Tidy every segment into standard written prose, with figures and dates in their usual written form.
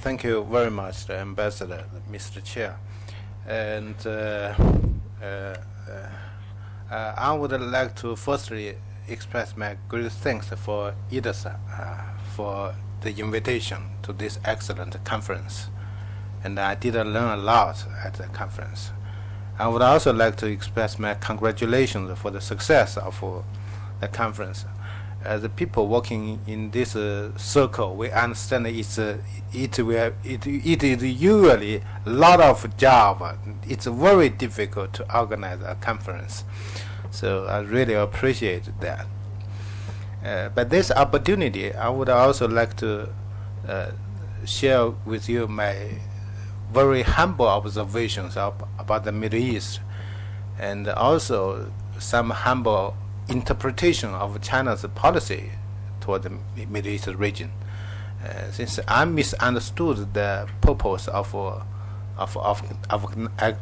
thank you very much, the Ambassador, Mr. Chair. And I would like to firstly express my great thanks for IDSA for the invitation to this excellent conference. And I did learn a lot at the conference. I would also like to express my congratulations for the success of the conference. As the people working in this circle, we understand it is usually a lot of job. It's very difficult to organize a conference. So I really appreciate that. But this opportunity, I would also like to share with you my very humble observations about the Middle East, and also some humble interpretation of China's policy toward the Middle East region. Since I misunderstood the purpose of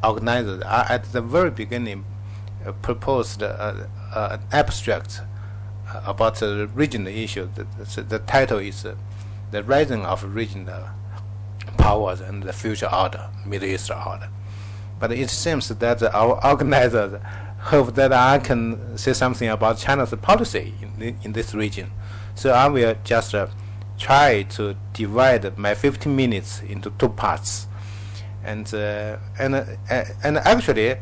organizers, I at the very beginning proposed an abstract about the regional issue. The title is "The Rising of Regional Powers and the Future Order, Middle East Order." But it seems that our organizers hope that I can say something about China's policy in this region. So I will just try to divide my 15 minutes into two parts. And actually,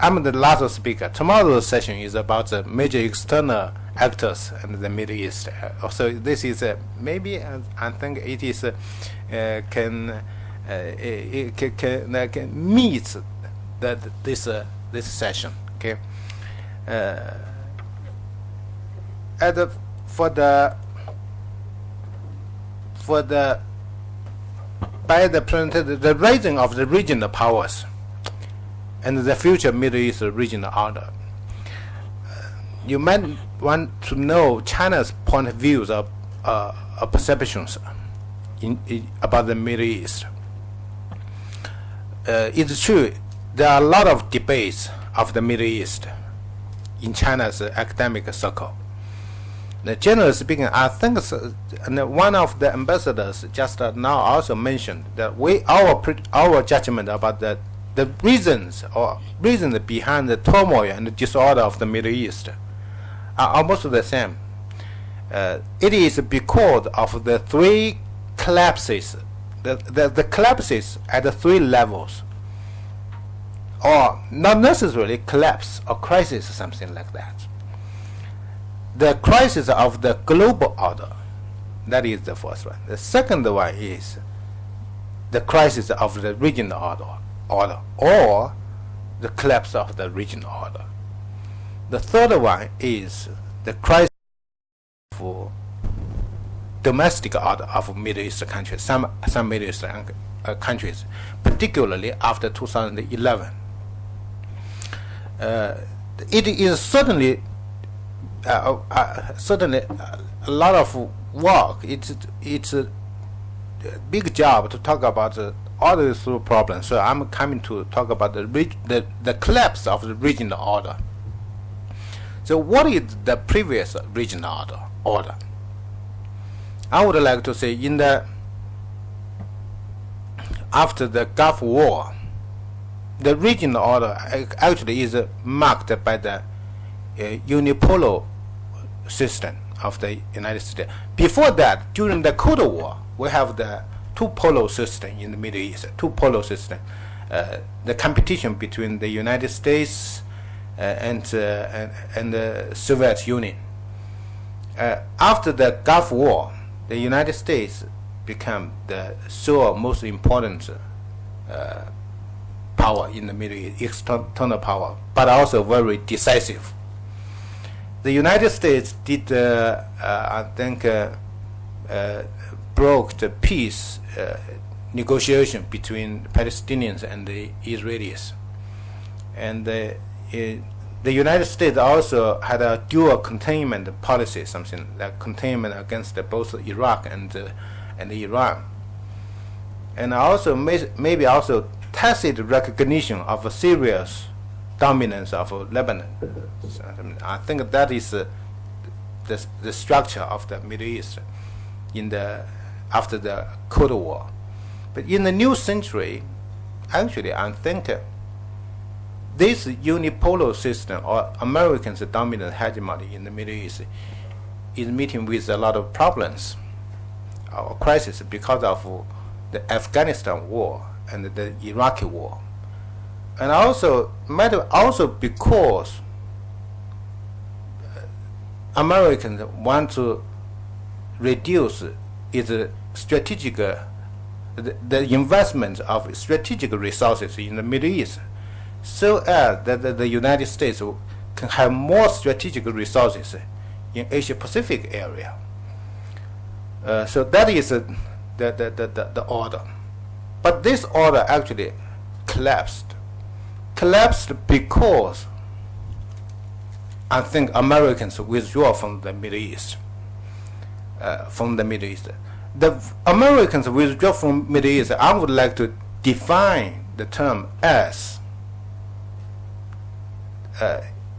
I'm the last speaker. Tomorrow's session is about the major external actors in the Middle East. So this is maybe I think it is can meet this session. Okay. By the rising of the regional powers and the future Middle East regional order, you might want to know China's point of views of perceptions about the Middle East. It's true, there are a lot of debates of the Middle East in China's academic circle. Generally speaking, I think one of the ambassadors just now also mentioned that our judgment about the reasons behind the turmoil and the disorder of the Middle East are almost the same. It is because of the three collapses, the collapses at the three levels, or not necessarily collapse or crisis, something like that. The crisis of the global order, that is the first one. The second one is the crisis of the regional order, or the collapse of the regional order. The third one is the crisis of domestic order of Middle East countries, some Middle East countries, particularly after 2011. It is certainly a lot of work. It's a big job to talk about all these problems. So I'm coming to talk about the collapse of the regional order. So what is the previous regional order? I would like to say after the Gulf War, the regional order actually is marked by the unipolar system of the United States. Before that, during the Cold War, we have the two-polar system in the Middle East. The competition between the United States and the Soviet Union. After the Gulf War, the United States became the sole most important power in the Middle East, external power, but also very decisive. The United States did, I think, broke the peace negotiation between Palestinians and the Israelis. And the United States also had a dual containment policy, something like containment against both Iraq and Iran. And also maybe also tacit recognition of a serious dominance of Lebanon. I think that is the structure of the Middle East in the after the Cold War. But in the new century, actually, I think this unipolar system or Americans' dominant hegemony in the Middle East is meeting with a lot of problems or crisis because of the Afghanistan war and the Iraqi war, and also because Americans want to reduce its strategic the investment of strategic resources in the Middle East, so as that the United States can have more strategic resources in Asia Pacific area. So that is the order. But this order actually collapsed because I think Americans withdraw from the Middle East. The Americans withdraw from Middle East. I would like to define the term as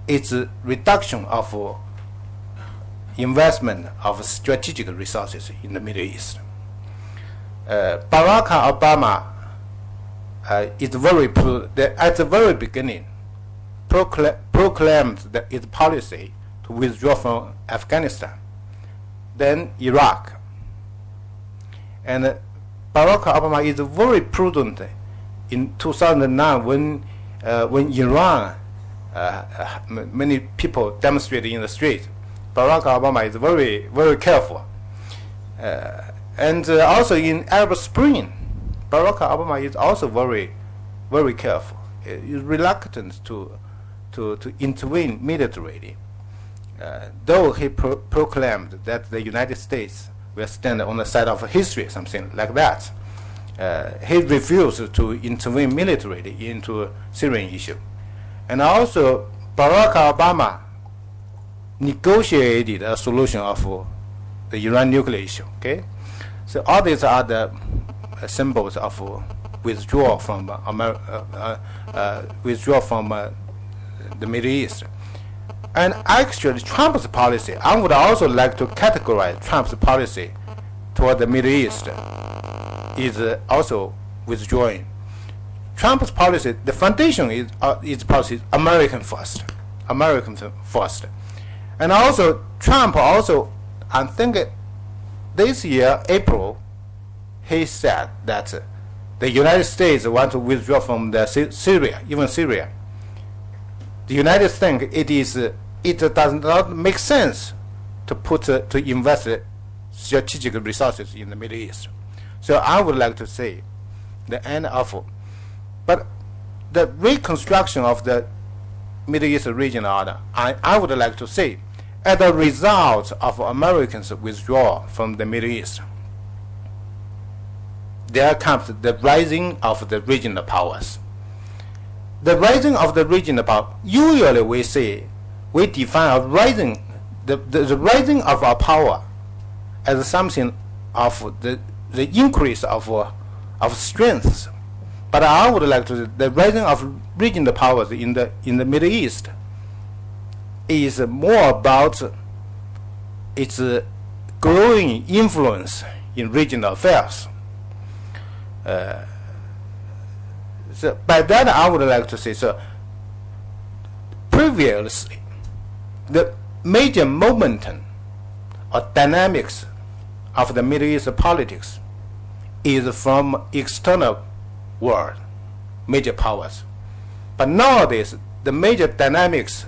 its reduction of investment of strategic resources in the Middle East. Barack Obama is at the very beginning proclaimed its policy to withdraw from Afghanistan, then Iraq. And Barack Obama is very prudent in 2009 when Iran, many people demonstrated in the street. Barack Obama is very, very careful. And also in Arab Spring, Barack Obama is also very, very careful. He is reluctant to intervene militarily, though he proclaimed that the United States will stand on the side of history, something like that. He refused to intervene militarily into Syrian issue. And also, Barack Obama negotiated a solution of the Iran nuclear issue. Okay, so all these are the symbols of withdrawal from the Middle East. And actually, Trump's policy, I would also like to categorize Trump's policy toward the Middle East is also withdrawing. Trump's policy, the foundation is policy American first. And also, Trump also, I think this year, April, he said that the United States want to withdraw from Syria, even Syria. The United States, it does not make sense to invest strategic resources in the Middle East. So I would like to say the end of, but the reconstruction of the Middle East region order, I would like to say, as a result of Americans' withdrawal from the Middle East, there comes the rising of the regional powers. The rising of the regional power, usually we define the rising of our power as something of the increase of strengths. But I would like to say the rising of regional powers in the Middle East is more about its growing influence in regional affairs. So by that I would like to say, so previously the major momentum or dynamics of the Middle East politics is from external world, major powers. But nowadays the major dynamics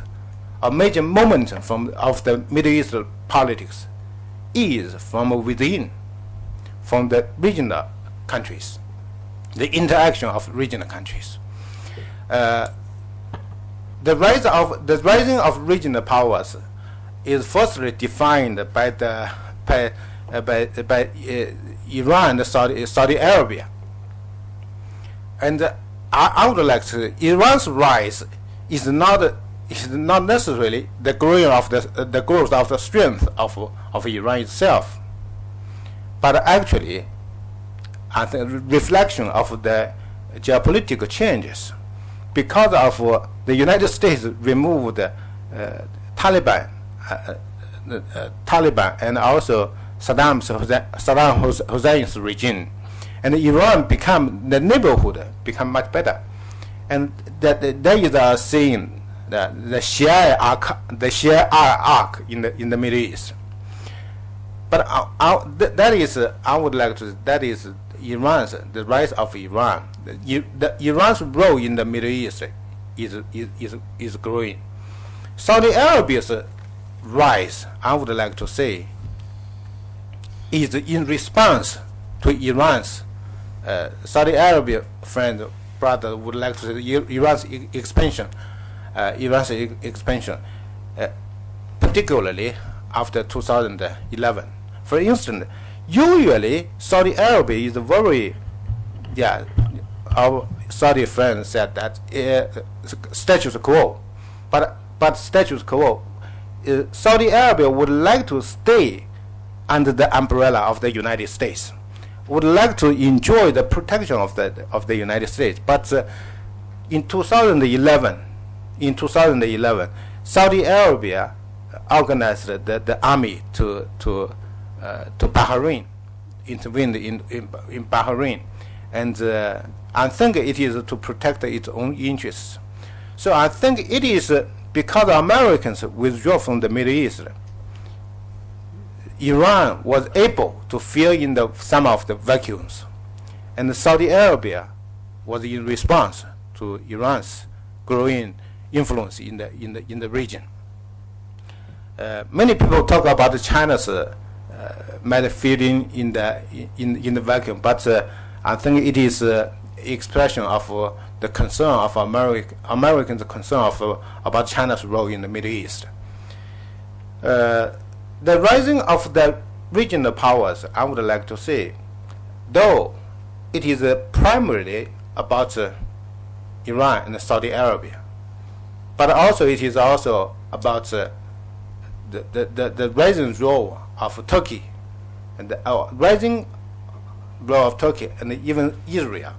or major momentum of the Middle East politics is from within, from the regional countries, the interaction of regional countries. The rising of regional powers is firstly defined by Iran and Saudi Arabia, and I would like to say Iran's rise is not necessarily the growth of the strength of Iran itself, but actually I think reflection of the geopolitical changes, because of the United States removed Taliban and also Saddam Hussein's regime, and Iran the neighborhood become much better, and that there is a saying that the Shia arc in the Middle East. But that is I would like to that is the rise of Iran. Iran's role in the Middle East is growing. Saudi Arabia's rise, I would like to say, is in response to Iran's Saudi Arabia brother would like to say Iran's expansion, particularly after 2011. For instance, usually Saudi Arabia is very, our Saudi friend said that status quo, but status quo, Saudi Arabia would like to stay under the umbrella of the United States, would like to enjoy the protection of the United States. But in 2011, Saudi Arabia organized the army to Bahrain, intervened in Bahrain, and I think it is to protect its own interests. So I think it is because Americans withdraw from the Middle East, Iran was able to fill in some of the vacuums, and Saudi Arabia was in response to Iran's growing influence in the region. Many people talk about China's might filling in the vacuum, but I think it is expression of the concern of Americans' concern about China's role in the Middle East. The rising of the regional powers, I would like to say, though it is primarily about Iran and Saudi Arabia, but also it is also about the rising role of Turkey, and the rising role of Turkey and even Israel.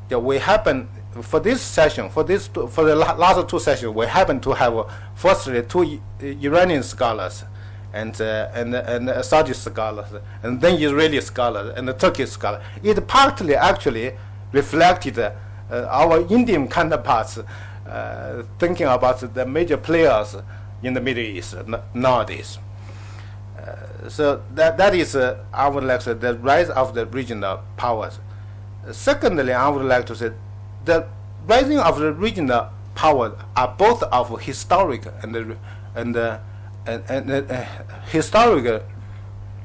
That we happen for this session, for the last two sessions, we happen to have firstly two Iranian scholars and Saudi scholars, and then Israeli scholars and the Turkish scholars. It partly actually reflected our Indian counterparts thinking about the major players in the Middle East nowadays. So that is, I would like to say, the rise of the regional powers. Secondly, I would like to say the rising of the regional powers are both of historic and historic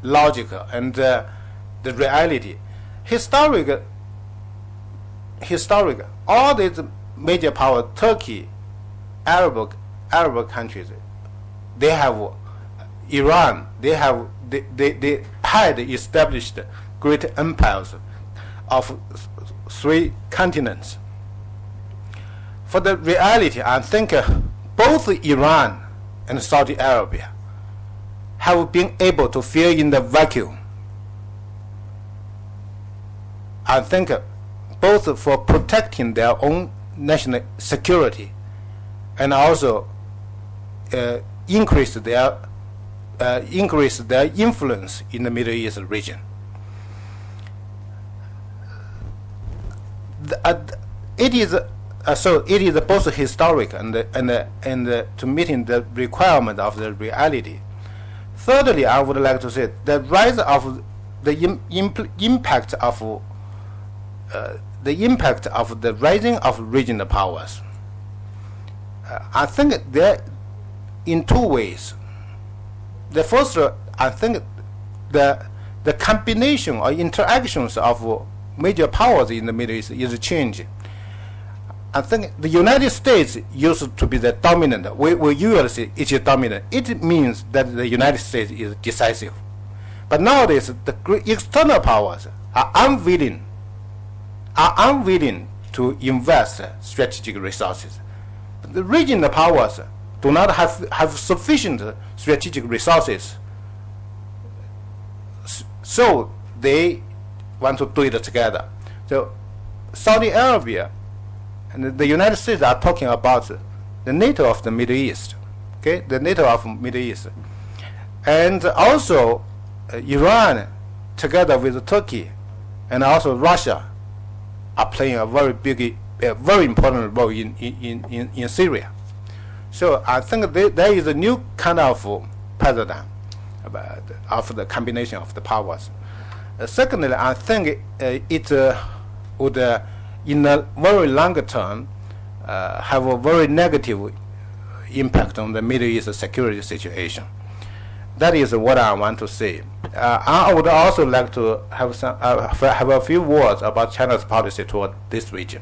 logic and the reality. Historic, all these major powers, Turkey, Arab countries, they have Iran, they had established great empires of 3 continents. For the reality, I think both Iran and Saudi Arabia have been able to fill in the vacuum. I think both for protecting their own national security and also increase their influence in the Middle East region. It is both historic and to meeting the requirement of the reality. Thirdly, I would like to say the rise of the impact of the rising of regional powers. I think there in 2 ways. The first, I think the combination or interactions of major powers in the Middle East is changing. I think the United States used to be the dominant. We usually say it is dominant. It means that the United States is decisive. But nowadays, the external powers are unwilling to invest strategic resources. The regional powers do not have sufficient strategic resources, so they want to do it together. So Saudi Arabia and the United States are talking about the NATO of the Middle East, okay, the NATO of Middle East, and also Iran, together with Turkey, and also Russia, are playing a very important role in Syria. So I think there is a new kind of paradigm of the combination of the powers. Secondly, I think it would, in a very longer term, have a very negative impact on the Middle East security situation. That is what I want to say. I would also like to have a few words about China's policy toward this region.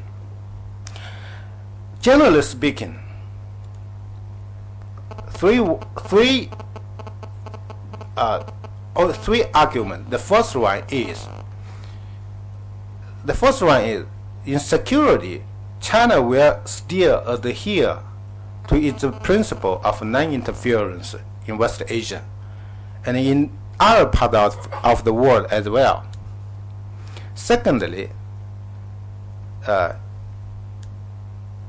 Generally speaking, three arguments. The first one is in security, China will still adhere to its principle of non-interference in West Asia and in other parts of the world as well. Secondly,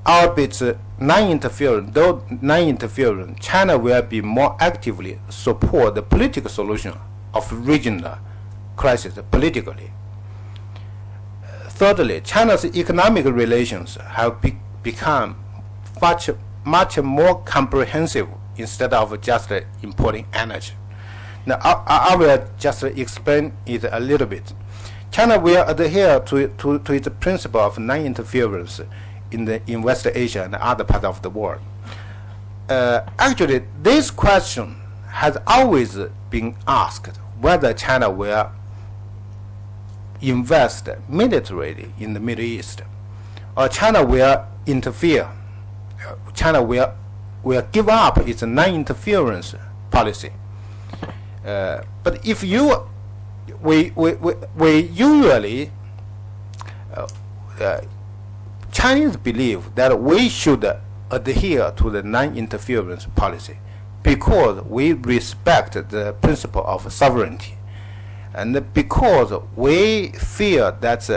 albeit non-interference, China will be more actively support the political solution of regional crisis politically. Thirdly, China's economic relations have become much more comprehensive instead of just importing energy. Now, I will just explain it a little bit. China will adhere to its principle of non-interference in West Asia and other parts of the world. Actually, this question has always been asked whether China will invest militarily in the Middle East, or China will interfere. China will give up its non-interference policy. But if we usually Chinese believe that we should adhere to the non-interference policy because we respect the principle of sovereignty, and because we fear that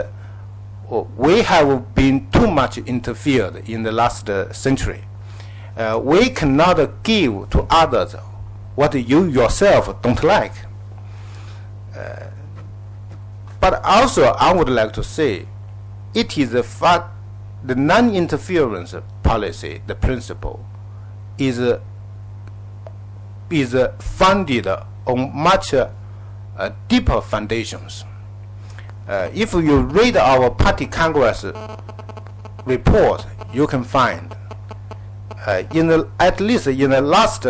we have been too much interfered in the last century. We cannot give to others what you yourself don't like. But also, I would like to say, it is the fact the non-interference policy, the principle, is founded on much deeper foundations. If you read our Party Congress report, you can find at least in the last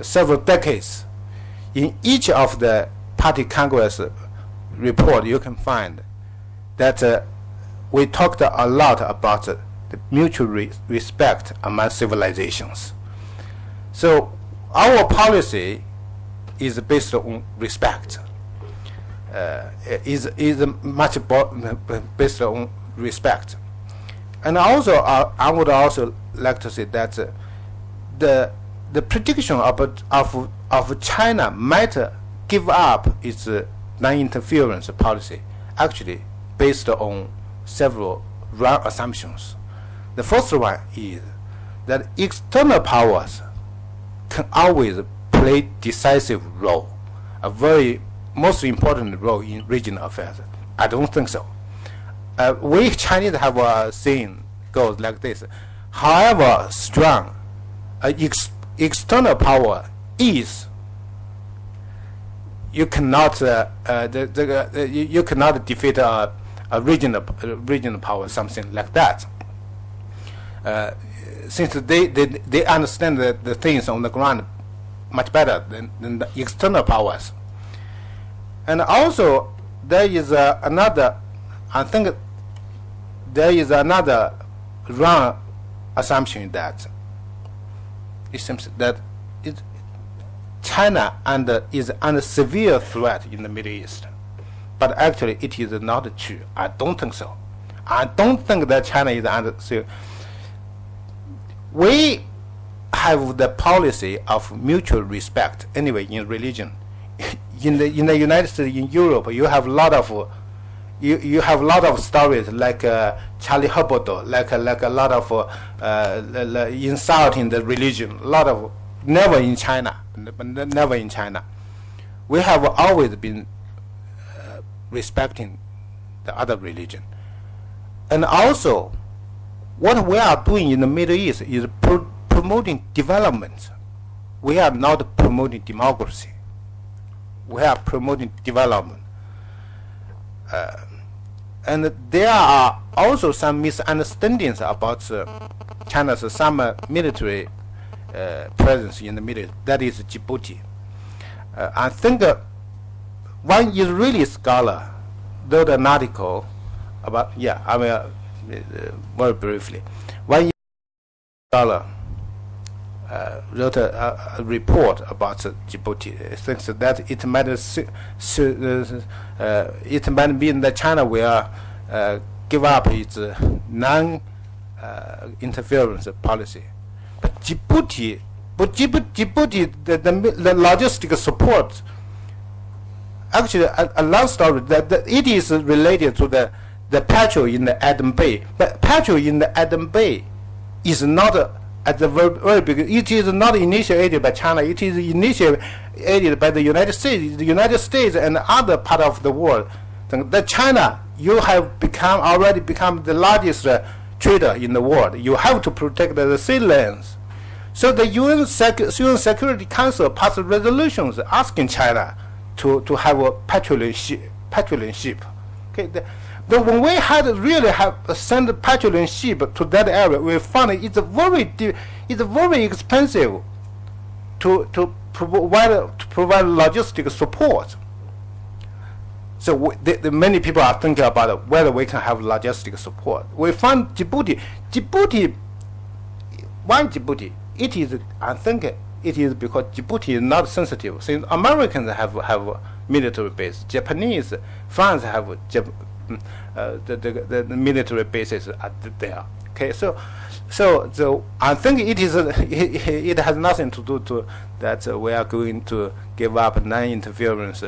several decades, in each of the Party Congress report, you can find that we talked a lot about the mutual respect among civilizations. So our policy is based on respect. Is much based on respect. And also, I would also like to say that the prediction of China might give up its non-interference policy actually based on several wrong assumptions. The first one is that external powers can always play decisive role, a very most important role in regional affairs. I don't think so. We Chinese have a saying goes like this: however strong external power is, you cannot you cannot defeat a regional power, something like that. Since they understand the things on the ground much better than the external powers. And also, there is another, I think there is another wrong assumption that it seems that China is under severe threat in the Middle East. But actually, it is not true. I don't think so. I don't think that China is under severe. We have the policy of mutual respect anyway in religion. In the United States, in Europe, you have a lot of stories like Charlie Hebdo, like a lot of insulting the religion. A lot of never in China. we have always been respecting the other religion. And also, what we are doing in the Middle East is promoting development. We are not promoting democracy. We are promoting development. And there are also some misunderstandings about China's some military presence in the Middle East. That is Djibouti. I think one Israeli scholar wrote an article about, very briefly. One Israeli scholar wrote a report about Djibouti. It thinks that it might mean that China will give up its non-interference policy. But Djibouti, the logistic support, actually a long story, that it is related to the patrol in the Aden Bay. But patrol in the Aden Bay is not at the very beginning. It is not initiated by China. It is initiated by the United States. The United States and other part of the world. The China, you have already become the largest trader in the world. You have to protect the sea lanes. So the UN Security Council passed resolutions asking China to have a patrolling ship. Okay. When we really have sent patrolling ship to that area, we found it's very expensive to provide logistic support. So many people are thinking about whether we can have logistic support. We found Djibouti. It is, I think, it is because Djibouti is not sensitive. Since Americans have military base, Japanese, France have the military bases are there. Okay, so I think it is it has nothing to do to that we are going to give up non-interference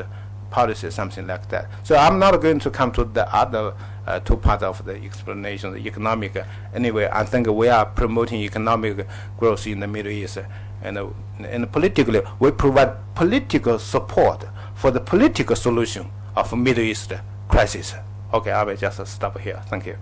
policy, something like that. So I'm not going to come to the other two parts of the explanation, the economic. Anyway, I think we are promoting economic growth in the Middle East, and politically we provide political support for the political solution of Middle East crisis. Okay, I will just stop here. Thank you.